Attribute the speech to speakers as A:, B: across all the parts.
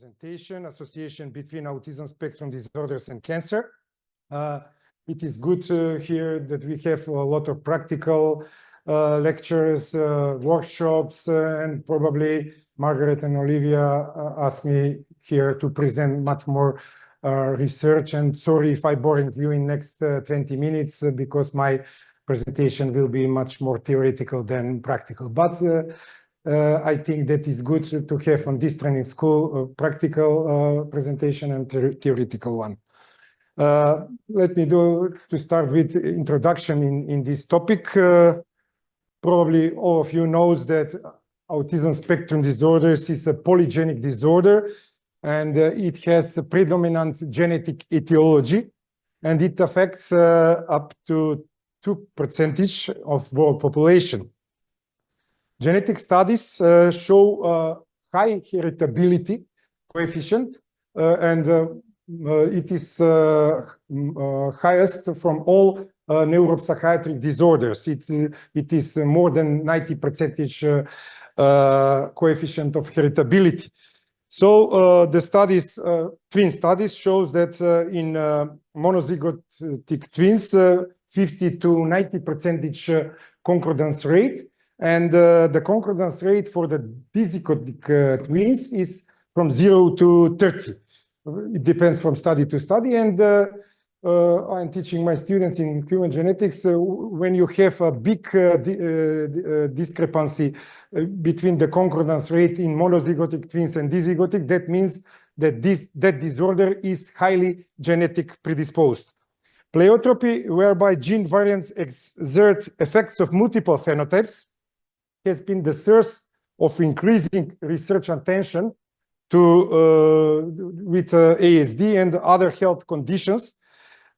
A: presentation, association between autism spectrum disorders and cancer. It is good to hear that we have a lot of practical lectures, workshops, and probably Margaret and Olivia asked me here to present much more research. And sorry if I'm boring you in next 20 minutes because my presentation will be much more theoretical than practical. But I think that is good to have on this training school a practical presentation and theoretical one. Let me start with introduction in this topic. Probably all of you knows that autism spectrum disorders is a polygenic disorder, and it has a predominant genetic etiology, and it affects up to 2% of world population. Genetic studies show high heritability coefficient, and it is highest from all neuropsychiatric disorders. It is more than 90% coefficient of heritability. So the studies, twin studies, shows that in monozygotic twins, 50 to 90% concordance rate, and the concordance rate for the dizygotic twins is from 0 to 30. It depends from study to study, and I'm teaching my students in human genetics, when you have a big discrepancy between the concordance rate in monozygotic twins and dizygotic, that means that that disorder is highly genetic predisposed. Pleiotropy, whereby gene variants exert effects of multiple phenotypes, has been the source of increasing research attention with ASD and other health conditions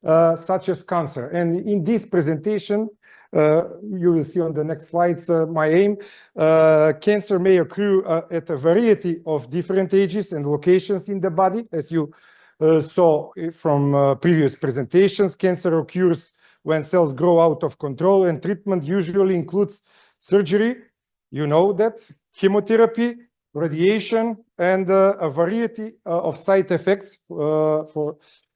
A: such as cancer. And in this presentation, you will see on the next slides my aim. Cancer may occur at a variety of different ages and locations in the body. As you saw from previous presentations, cancer occurs when cells grow out of control, and treatment usually includes surgery, you know that, chemotherapy, radiation, and a variety of side effects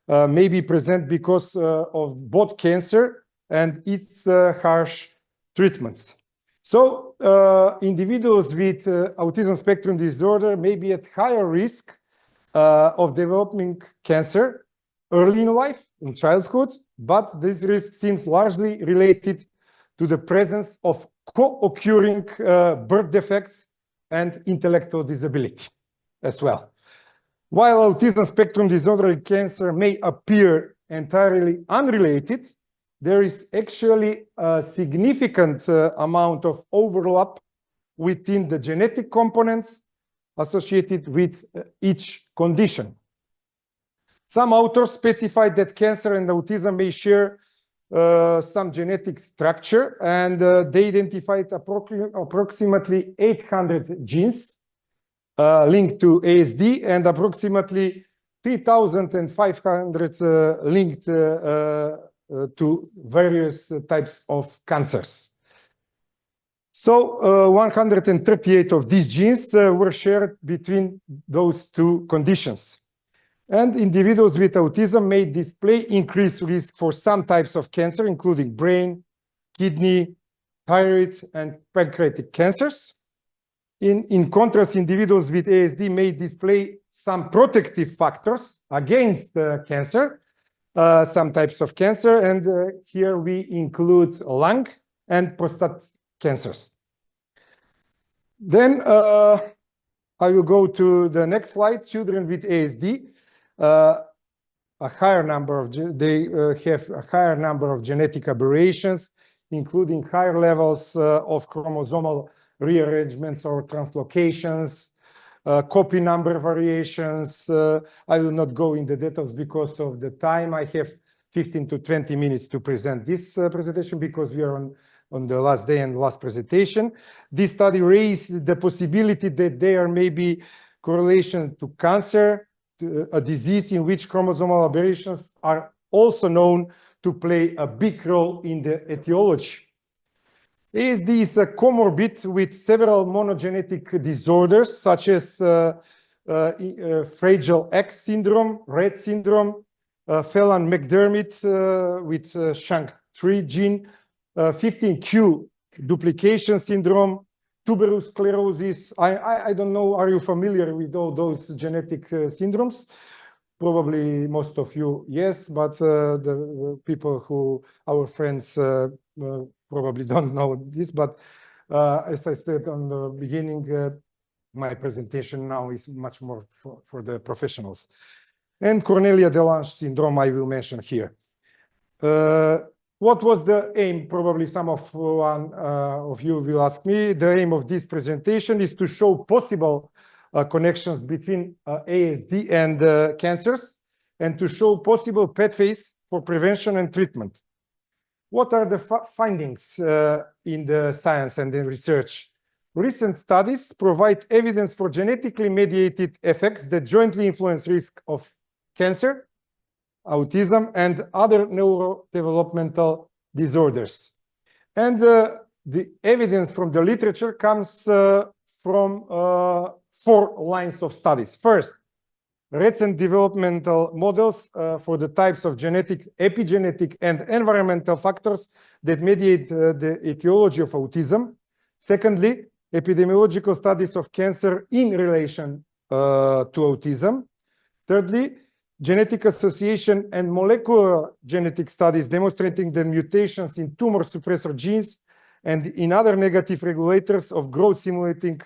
A: may be present because of both cancer and its harsh treatments. So individuals with autism spectrum disorder may be at higher risk of developing cancer early in life, in childhood, but this risk seems largely related to the presence of co-occurring birth defects and intellectual disability as well. While autism spectrum disorder and cancer may appear entirely unrelated, there is actually a significant amount of overlap within the genetic components associated with each condition. Some authors specified that cancer and autism may share some genetic structure, and they identified approximately 800 genes linked to ASD and approximately 3,500 linked to various types of cancers. So 138 of these genes were shared between those two conditions. And individuals with autism may display increased risk for some types of cancer, including brain, kidney, thyroid, and pancreatic cancers. In contrast, individuals with ASD may display some protective factors against cancer, some types of cancer, and here we include lung and prostate cancers. Then I will go to the next slide. Children with ASD, a higher number of have a higher number of genetic aberrations, including higher levels of chromosomal rearrangements or translocations, copy number variations. I will not go in the details because of the time. I have 15 to 20 minutes to present this presentation because we are on the last day and last presentation. This study raised the possibility that there may be correlation to cancer, a disease in which chromosomal aberrations are also known to play a big role in the etiology. ASD is a comorbid with several monogenetic disorders such as Fragile X syndrome, Rett syndrome, Phelan-McDermid with SHANK3 gene, 15q duplication syndrome, tuberous sclerosis. I don't know, are you familiar with all those genetic syndromes? Probably most of you, yes, but the people who, our friends, probably don't know this. But as I said on the beginning, my presentation now is much more for the professionals. And Cornelia-de-Lange syndrome I will mention here. What was the aim? Probably some of you will ask me. The aim of this presentation is to show possible connections between ASD and cancers, and to show possible pathways for prevention and treatment. What are the findings in the science and in research? Recent studies provide evidence for genetically mediated effects that jointly influence risk of cancer, autism, and other neurodevelopmental disorders. And the evidence from the literature comes from 4 lines of studies. First, recent developmental models for the types of genetic, epigenetic, and environmental factors that mediate the etiology of autism. Secondly, epidemiological studies of cancer in relation to autism. Thirdly, genetic association and molecular genetic studies demonstrating the mutations in tumor suppressor genes and in other negative regulators of growth stimulating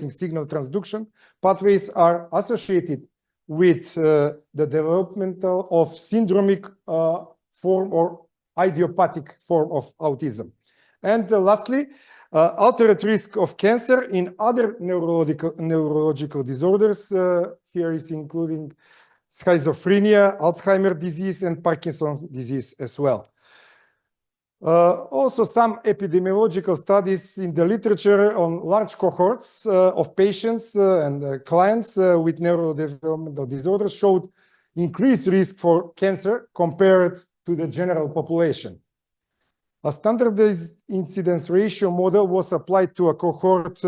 A: signal transduction pathways are associated with the developmental of syndromic form or idiopathic form of autism. And lastly, altered risk of cancer in other neurological disorders. Here is including schizophrenia, Alzheimer's disease, and Parkinson's disease as well. Also, some epidemiological studies in the literature on large cohorts of patients and clients with neurodevelopmental disorders showed increased risk for cancer compared to the general population. A standardized incidence ratio model was applied to a cohort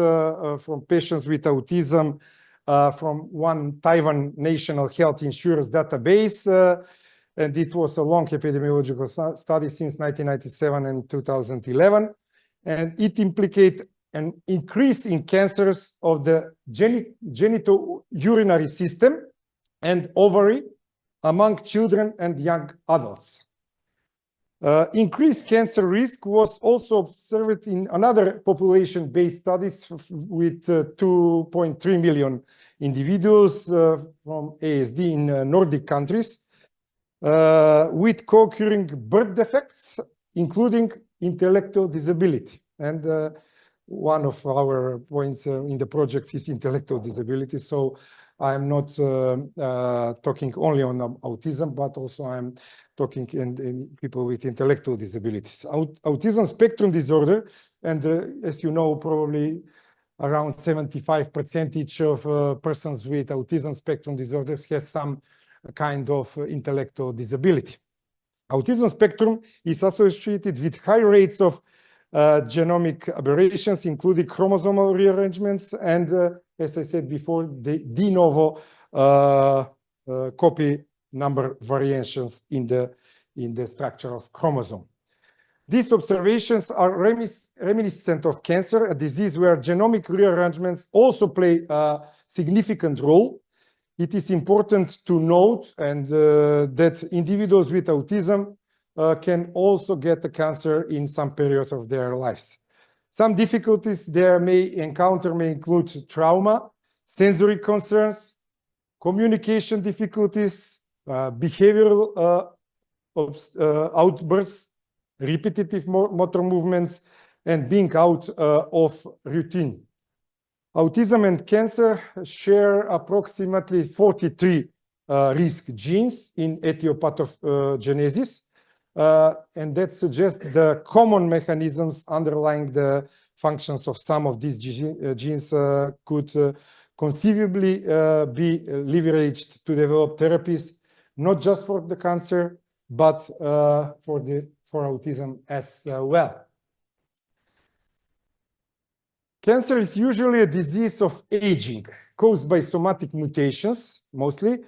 A: from patients with autism from one Taiwan National Health Insurance database. And it was a long epidemiological study since 1997 and 2011. And it implicates an increase in cancers of the genitourinary system and ovary among children and young adults. Increased cancer risk was also observed in another population-based studies with 2.3 million individuals from ASD in Nordic countries with co-occurring birth defects, including intellectual disability. And one of our points in the project is intellectual disability. So I'm not talking only on autism, but also I'm talking in people with intellectual disabilities. Autism spectrum disorder, and as you know, probably around 75% of persons with autism spectrum disorders has some kind of intellectual disability. Autism spectrum is associated with high rates of genomic aberrations, including chromosomal rearrangements, and as I said before, the de novo copy number variations in the structure of chromosome. These observations are reminiscent of cancer, a disease where genomic rearrangements also play a significant role. It is important to note that individuals with autism can also get the cancer in some period of their lives. Some difficulties they may encounter may include trauma, sensory concerns, communication difficulties, behavioral outbursts, repetitive motor movements, and being out of routine. Autism and cancer share approximately 43 risk genes in etiopathogenesis, and that suggests the common mechanisms underlying the functions of some of these genes could conceivably be leveraged to develop therapies, not just for the cancer, but for autism as well. Cancer is usually a disease of aging, caused by somatic mutations, mostly.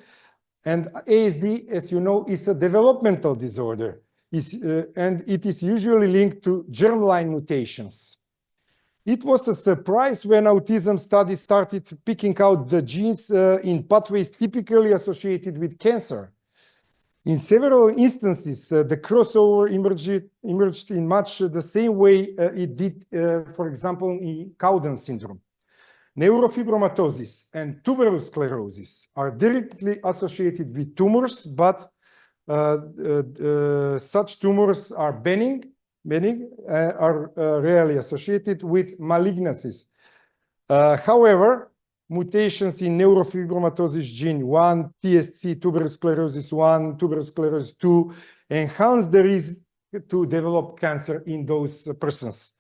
A: And ASD, as you know, is a developmental disorder, and it is usually linked to germline mutations. It was a surprise when autism studies started picking out the genes in pathways typically associated with cancer. In several instances, the crossover emerged in much the same way it did, for example, in Cowden syndrome. Neurofibromatosis and tuberous sclerosis are directly associated with tumors, but such tumors are benign, are rarely associated with malignancies. However, mutations in neurofibromatosis gene 1, TSC, tuberous sclerosis 1, tuberous sclerosis 2, enhance the risk to develop cancer in those persons.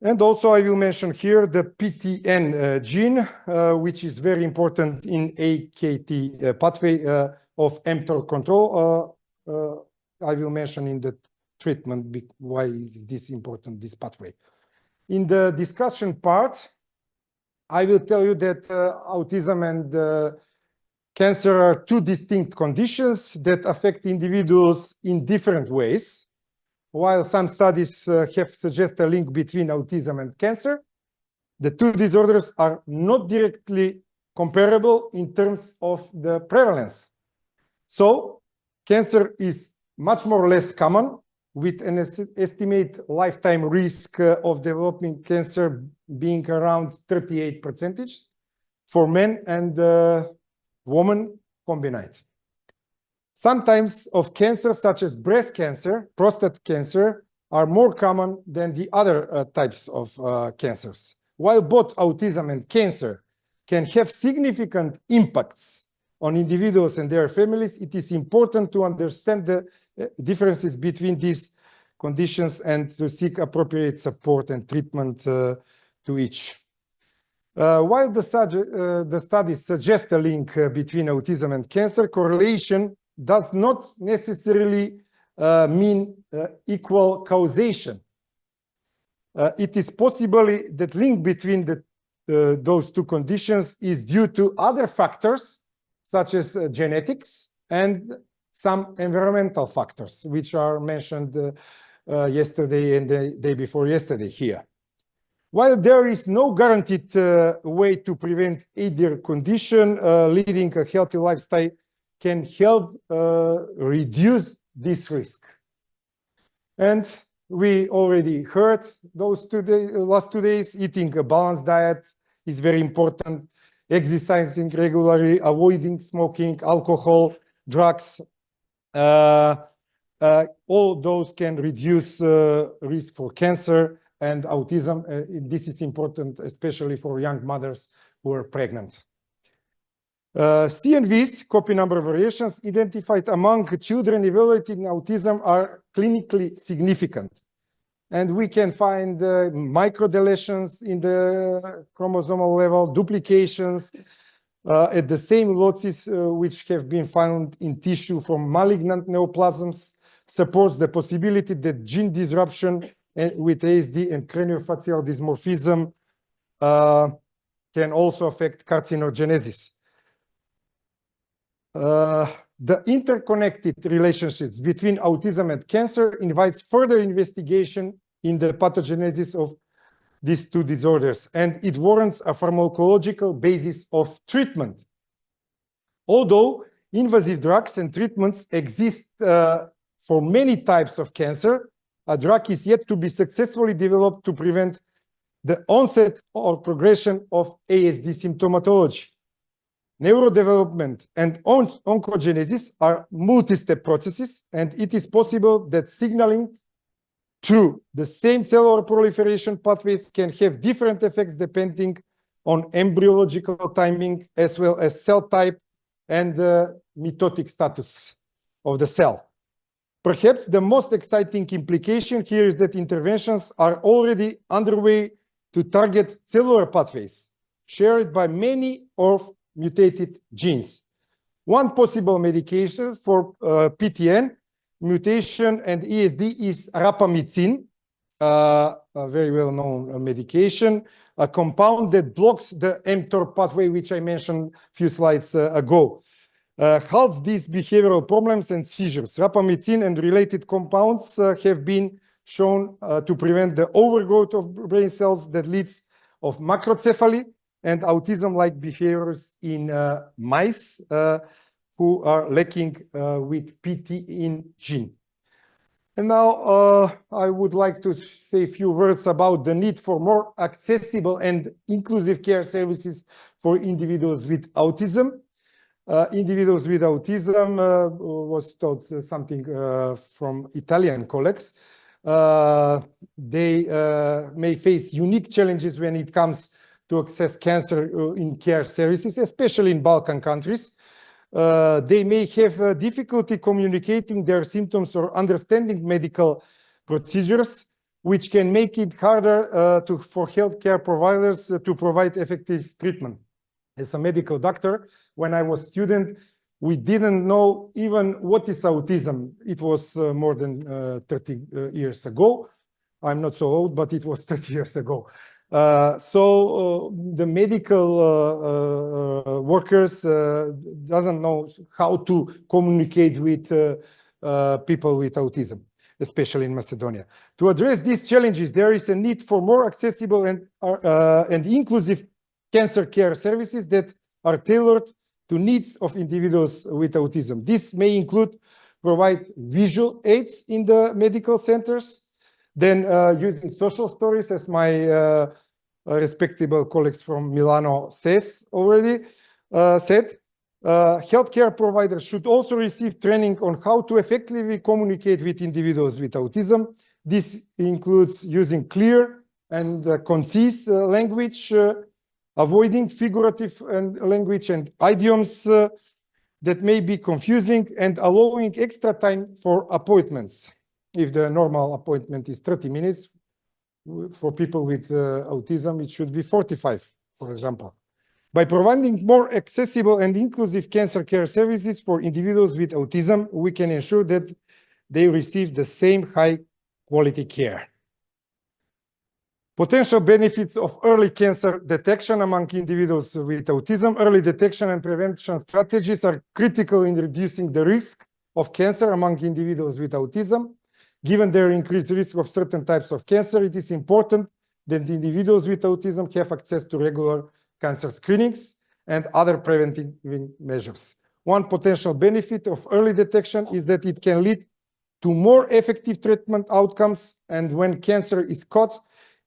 A: And also I will mention here the PTN gene, which is very important in AKT pathway of mTOR control. I will mention in the treatment why is this important, this pathway. In the discussion part, I will tell you that autism and cancer are two distinct conditions that affect individuals in different ways. While some studies have suggested a link between autism and cancer, the two disorders are not directly comparable in terms of the prevalence. So, cancer is much more or less common, with an estimated lifetime risk of developing cancer being around 38% for men and women combined. Some types of cancer, such as breast cancer, prostate cancer, are more common than the other types of cancers. While both autism and cancer can have significant impacts on individuals and their families, it is important to understand the differences between these conditions and to seek appropriate support and treatment to each. While the studies suggest a link between autism and cancer, correlation does not necessarily mean equal causation. It is possible that link between those two conditions is due to other factors, such as genetics and some environmental factors, which are mentioned yesterday and the day before yesterday here. While there is no guaranteed way to prevent either condition, leading a healthy lifestyle can help reduce this risk. And we already heard those last 2 days, eating a balanced diet is very important, exercising regularly, avoiding smoking, alcohol, drugs, all those can reduce risk for cancer and autism. This is important, especially for young mothers who are pregnant. CNVs, copy number variations, identified among children evaluated in autism are clinically significant. And we can find microdeletions in the chromosomal level, duplications at the same loci which have been found in tissue from malignant neoplasms, supports the possibility that gene disruption with ASD and craniofacial dysmorphism can also affect carcinogenesis. The interconnected relationships between autism and cancer invites further investigation in the pathogenesis of these two disorders, and it warrants a pharmacological basis of treatment. Although invasive drugs and treatments exist for many types of cancer, a drug is yet to be successfully developed to prevent the onset or progression of ASD symptomatology. Neurodevelopment and oncogenesis are multi-step processes, and it is possible that signaling through the same cellular proliferation pathways can have different effects depending on embryological timing, as well as cell type and the mitotic status of the cell. Perhaps the most exciting implication here is that interventions are already underway to target cellular pathways shared by many of mutated genes. One possible medication for PTN mutation and ESD is rapamycin, a very well-known medication, a compound that blocks the mTOR pathway, which I mentioned a few slides ago. Halts these behavioral problems and seizures. Rapamycin and related compounds have been shown to prevent the overgrowth of brain cells that leads of macrocephaly and autism-like behaviors in mice who are lacking with PTIN gene. And now I would like to say a few words about the need for more accessible and inclusive care services for individuals with autism. Individuals with autism was taught something from Italian colleagues. They may face unique challenges when it comes to access cancer in care services, especially in Balkan countries. They may have difficulty communicating their symptoms or understanding medical procedures, which can make it harder for healthcare providers to provide effective treatment. As a medical doctor, when I was a student, we didn't know even what is autism. It was more than 30 years ago. I'm not so old, but it was 30 years ago. So the medical workers doesn't know how to communicate with people with autism, especially in Macedonia. To address these challenges, there is a need for more accessible and inclusive cancer care services that are tailored to needs of individuals with autism. This may include provide visual aids in the medical centers, then using social stories, as my respectable colleagues from Milano said. Healthcare providers should also receive training on how to effectively communicate with individuals with autism. This includes using clear and concise language, avoiding figurative language and idioms that may be confusing, and allowing extra time for appointments. If the normal appointment is 30 minutes, for people with autism, it should be 45, for example. By providing more accessible and inclusive cancer care services for individuals with autism, we can ensure that they receive the same high quality care. Potential benefits of early cancer detection among individuals with autism. Early detection and prevention strategies are critical in reducing the risk of cancer among individuals with autism. Given their increased risk of certain types of cancer, it is important that individuals with autism have access to regular cancer screenings and other preventive measures. One potential benefit of early detection is that it can lead to more effective treatment outcomes, and when cancer is caught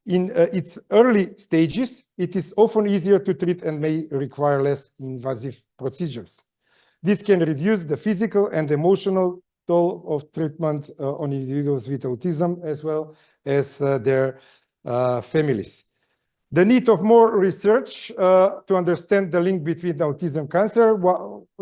A: in its early stages, it is often easier to treat and may require less invasive procedures. This can reduce the physical and emotional toll of treatment on individuals with autism, as well as their families. The need of more research to understand the link between autism and cancer.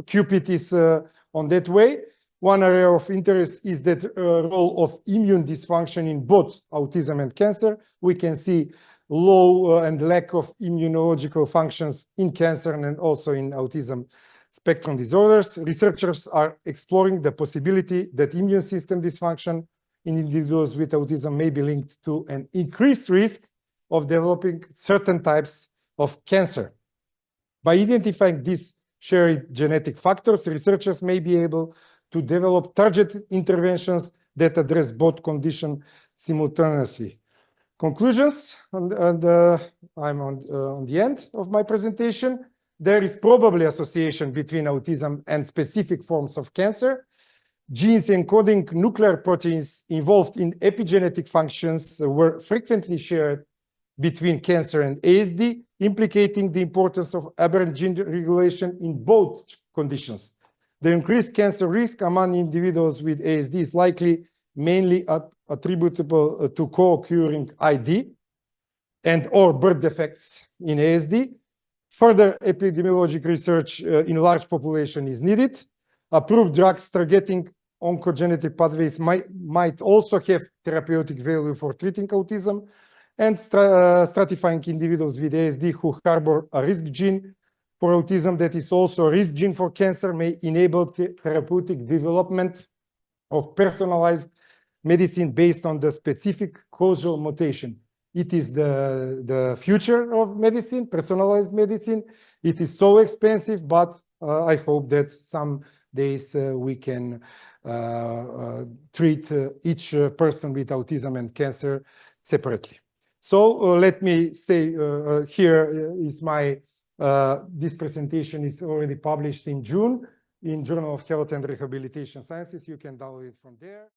A: CUPID is on that way. One area of interest is the role of immune dysfunction in both autism and cancer. We can see low and lack of immunological functions in cancer and also in autism spectrum disorders. Researchers are exploring the possibility that immune system dysfunction in individuals with autism may be linked to an increased risk of developing certain types of cancer. By identifying these shared genetic factors, researchers may be able to develop targeted interventions that address both conditions simultaneously. Conclusions, and I'm on the end of my presentation. There is probably association between autism and specific forms of cancer. Genes encoding nuclear proteins involved in epigenetic functions were frequently shared between cancer and ASD, implicating the importance of aberrant gene regulation in both conditions. The increased cancer risk among individuals with ASD is likely mainly attributable to co-occurring ID and or birth defects in ASD. Further epidemiologic research in large population is needed. Approved drugs targeting oncogenic pathways might also have therapeutic value for treating autism, and stratifying individuals with ASD who harbor a risk gene for autism that is also a risk gene for cancer may enable therapeutic development of personalized medicine based on the specific causal mutation. It is the future of medicine, personalized medicine. It is so expensive, but I hope that some days we can treat each person with autism and cancer separately. So let me say here is my, this presentation is already published in June in Journal of Health and Rehabilitation Sciences. You can download it from there.